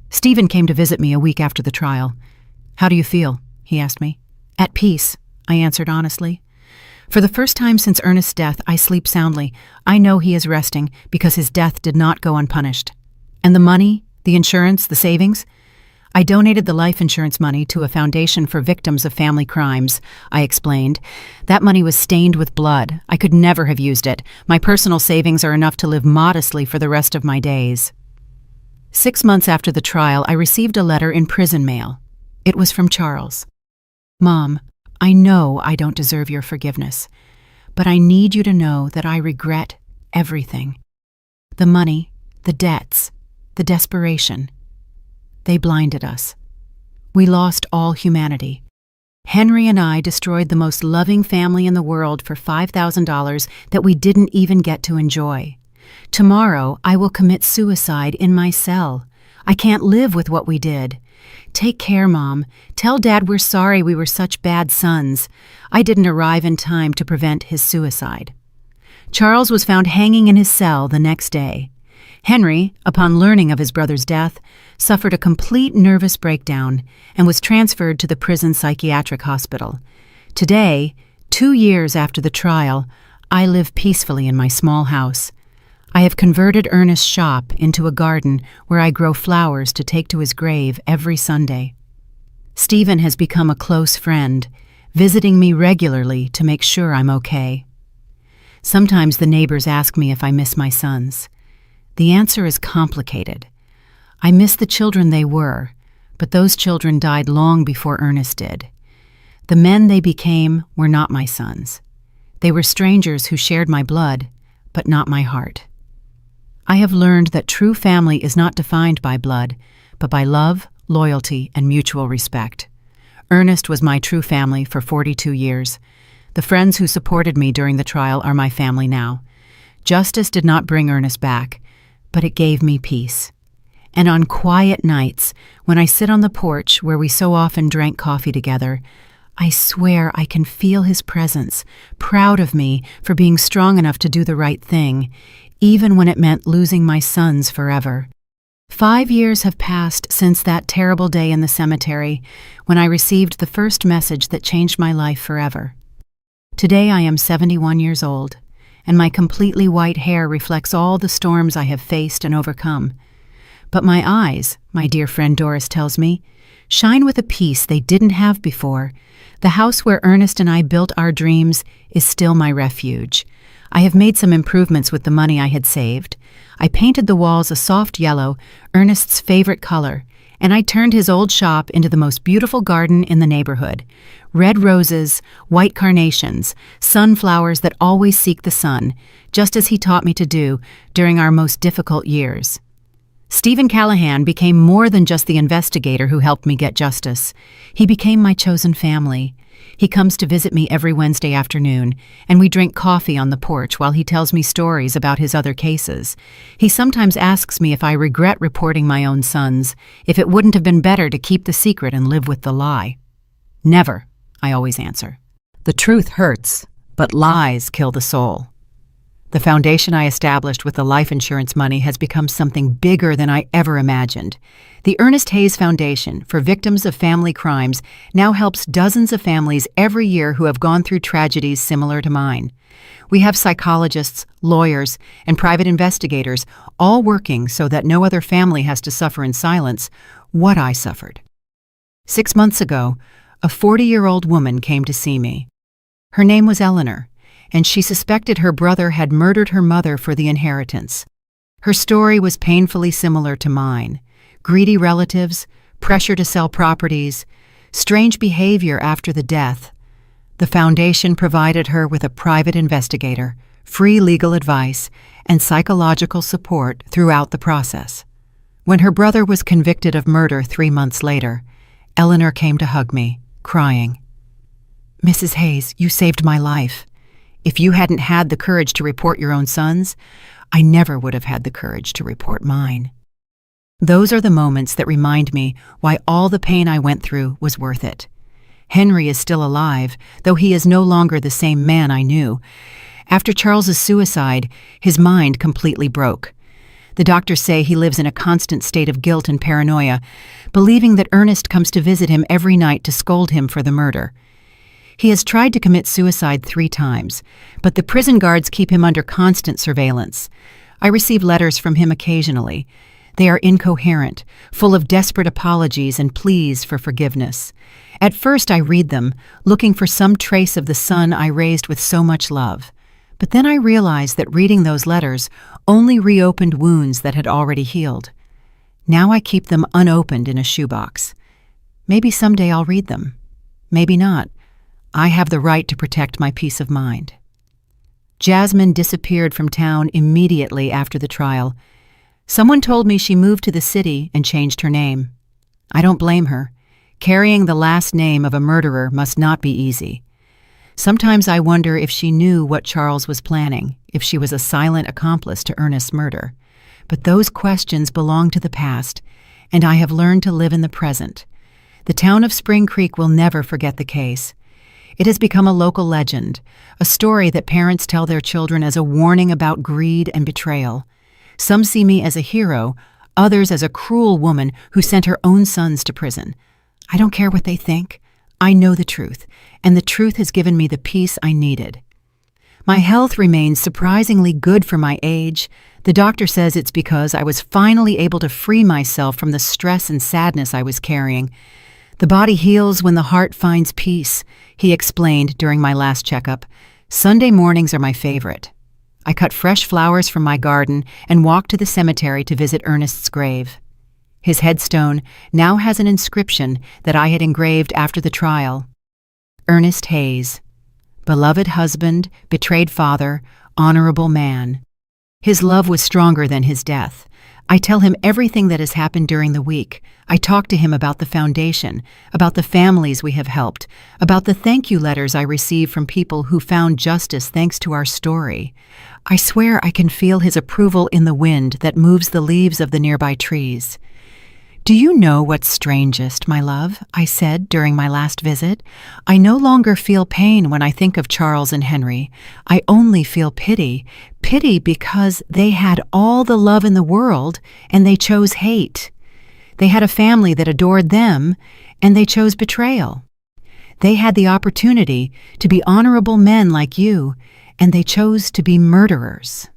Stephen came to visit me a week after the trial. "How do you feel?" he asked me. "At peace," I answered honestly. "For the first time since Ernest's death, I sleep soundly. I know he is resting because his death did not go unpunished. And the money, the insurance, the savings? I donated the life insurance money to a foundation for victims of family crimes, I explained. That money was stained with blood. I could never have used it. My personal savings are enough to live modestly for the rest of my days. 6 months after the trial, I received a letter in prison mail. It was from Charles. Mom, I know I don't deserve your forgiveness, but I need you to know that I regret everything. The money, the debts, the desperation. They blinded us. We lost all humanity. Henry and I destroyed the most loving family in the world for $5,000 that we didn't even get to enjoy. Tomorrow, I will commit suicide in my cell. I can't live with what we did. Take care, Mom. Tell Dad we're sorry we were such bad sons. I didn't arrive in time to prevent his suicide. Charles was found hanging in his cell the next day. Henry, upon learning of his brother's death, suffered a complete nervous breakdown and was transferred to the prison psychiatric hospital. Today, 2 years after the trial, I live peacefully in my small house. I have converted Ernest's shop into a garden where I grow flowers to take to his grave every Sunday. Stephen has become a close friend, visiting me regularly to make sure I'm okay. Sometimes the neighbors ask me if I miss my sons. The answer is complicated. I miss the children they were, but those children died long before Ernest did. The men they became were not my sons. They were strangers who shared my blood, but not my heart. I have learned that true family is not defined by blood, but by love, loyalty, and mutual respect. Ernest was my true family for 42 years. The friends who supported me during the trial are my family now. Justice did not bring Ernest back, but it gave me peace. And on quiet nights, when I sit on the porch where we so often drank coffee together, I swear I can feel his presence, proud of me for being strong enough to do the right thing, even when it meant losing my sons forever. 5 years have passed since that terrible day in the cemetery when I received the first message that changed my life forever. Today I am 71 years old, and my completely white hair reflects all the storms I have faced and overcome. But my eyes, my dear friend Doris tells me, shine with a peace they didn't have before. The house where Ernest and I built our dreams is still my refuge. I have made some improvements with the money I had saved. I painted the walls a soft yellow, Ernest's favorite color, and I turned his old shop into the most beautiful garden in the neighborhood. Red roses, white carnations, sunflowers that always seek the sun, just as he taught me to do during our most difficult years. Stephen Callahan became more than just the investigator who helped me get justice. He became my chosen family. He comes to visit me every Wednesday afternoon, and we drink coffee on the porch while he tells me stories about his other cases. He sometimes asks me if I regret reporting my own sons, if it wouldn't have been better to keep the secret and live with the lie. Never, I always answer. The truth hurts, but lies kill the soul. The foundation I established with the life insurance money has become something bigger than I ever imagined. The Ernest Hayes Foundation for Victims of Family Crimes now helps dozens of families every year who have gone through tragedies similar to mine. We have psychologists, lawyers, and private investigators all working so that no other family has to suffer in silence what I suffered. 6 months ago, a 40-year-old woman came to see me. Her name was Eleanor, and she suspected her brother had murdered her mother for the inheritance. Her story was painfully similar to mine. Greedy relatives, pressure to sell properties, strange behavior after the death. The foundation provided her with a private investigator, free legal advice, and psychological support throughout the process. When her brother was convicted of murder 3 months later, Eleanor came to hug me, crying. "Mrs. Hayes, you saved my life. If you hadn't had the courage to report your own sons, I never would have had the courage to report mine." Those are the moments that remind me why all the pain I went through was worth it. Henry is still alive, though he is no longer the same man I knew. After Charles's suicide, his mind completely broke. The doctors say he lives in a constant state of guilt and paranoia, believing that Ernest comes to visit him every night to scold him for the murder. He has tried to commit suicide 3 times, but the prison guards keep him under constant surveillance. I receive letters from him occasionally. They are incoherent, full of desperate apologies and pleas for forgiveness. At first I read them, looking for some trace of the son I raised with so much love. But then I realized that reading those letters only reopened wounds that had already healed. Now I keep them unopened in a shoebox. Maybe someday I'll read them. Maybe not. I have the right to protect my peace of mind. Jasmine disappeared from town immediately after the trial. Someone told me she moved to the city and changed her name. I don't blame her. Carrying the last name of a murderer must not be easy. Sometimes I wonder if she knew what Charles was planning, if she was a silent accomplice to Ernest's murder. But those questions belong to the past, and I have learned to live in the present. The town of Spring Creek will never forget the case. It has become a local legend, a story that parents tell their children as a warning about greed and betrayal. Some see me as a hero, others as a cruel woman who sent her own sons to prison. I don't care what they think. I know the truth, and the truth has given me the peace I needed. My health remains surprisingly good for my age. The doctor says it's because I was finally able to free myself from the stress and sadness I was carrying. The body heals when the heart finds peace, he explained during my last checkup. Sunday mornings are my favorite. I cut fresh flowers from my garden and walked to the cemetery to visit Ernest's grave. His headstone now has an inscription that I had engraved after the trial. Ernest Hayes, beloved husband, betrayed father, honorable man. His love was stronger than his death. I tell him everything that has happened during the week. I talk to him about the foundation, about the families we have helped, about the thank you letters I receive from people who found justice thanks to our story. I swear I can feel his approval in the wind that moves the leaves of the nearby trees. Do you know what's strangest, my love? I said during my last visit. I no longer feel pain when I think of Charles and Henry. I only feel pity. Pity because they had all the love in the world and they chose hate. They had a family that adored them and they chose betrayal. They had the opportunity to be honorable men like you and they chose to be murderers.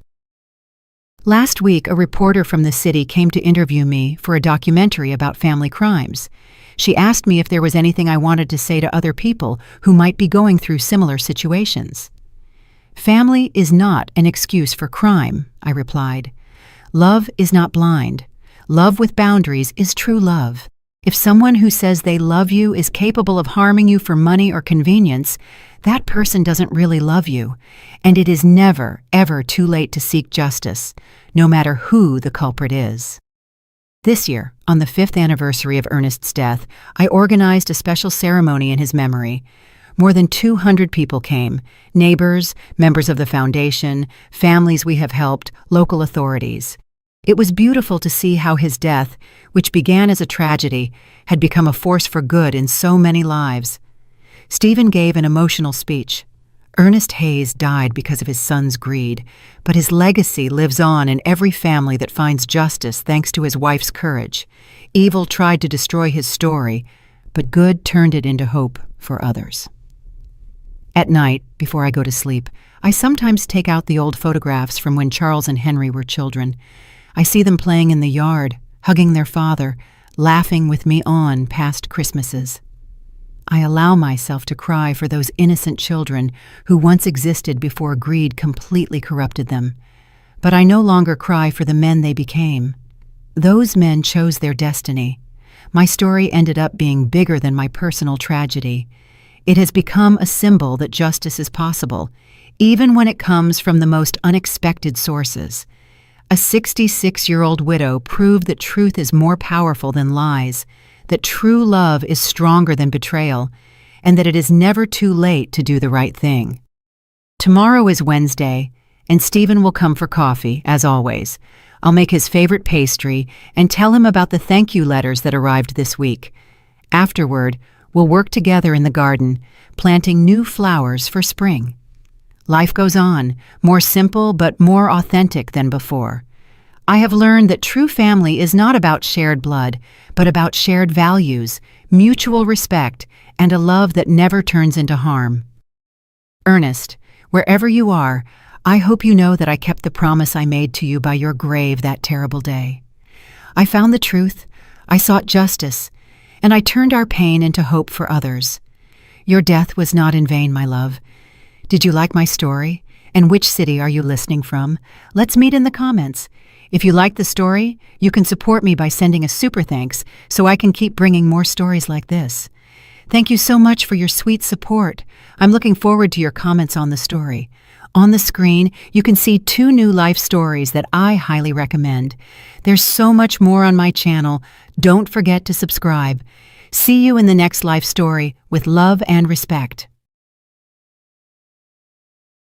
Last week, a reporter from the city came to interview me for a documentary about family crimes. She asked me if there was anything I wanted to say to other people who might be going through similar situations. Family is not an excuse for crime, I replied. Love is not blind. Love with boundaries is true love. If someone who says they love you is capable of harming you for money or convenience, that person doesn't really love you, and it is never, ever too late to seek justice, no matter who the culprit is. This year, on the 5th anniversary of Ernest's death, I organized a special ceremony in his memory. More than 200 people came, neighbors, members of the foundation, families we have helped, local authorities. It was beautiful to see how his death, which began as a tragedy, had become a force for good in so many lives. Stephen gave an emotional speech. Ernest Hayes died because of his son's greed, but his legacy lives on in every family that finds justice thanks to his wife's courage. Evil tried to destroy his story, but good turned it into hope for others. At night, before I go to sleep, I sometimes take out the old photographs from when Charles and Henry were children. I see them playing in the yard, hugging their father, laughing with me on past Christmases. I allow myself to cry for those innocent children who once existed before greed completely corrupted them. But I no longer cry for the men they became. Those men chose their destiny. My story ended up being bigger than my personal tragedy. It has become a symbol that justice is possible, even when it comes from the most unexpected sources. A 66-year-old widow proved that truth is more powerful than lies, that true love is stronger than betrayal, and that it is never too late to do the right thing. Tomorrow is Wednesday, and Stephen will come for coffee, as always. I'll make his favorite pastry and tell him about the thank you letters that arrived this week. Afterward, we'll work together in the garden, planting new flowers for spring. Life goes on, more simple but more authentic than before. I have learned that true family is not about shared blood, but about shared values, mutual respect, and a love that never turns into harm. Ernest, wherever you are, I hope you know that I kept the promise I made to you by your grave that terrible day. I found the truth, I sought justice, and I turned our pain into hope for others. Your death was not in vain, my love. Did you like my story? And which city are you listening from? Let's meet in the comments. If you like the story, you can support me by sending a super thanks so I can keep bringing more stories like this. Thank you so much for your sweet support. I'm looking forward to your comments on the story. On the screen, you can see 2 new life stories that I highly recommend. There's so much more on my channel. Don't forget to subscribe. See you in the next life story with love and respect.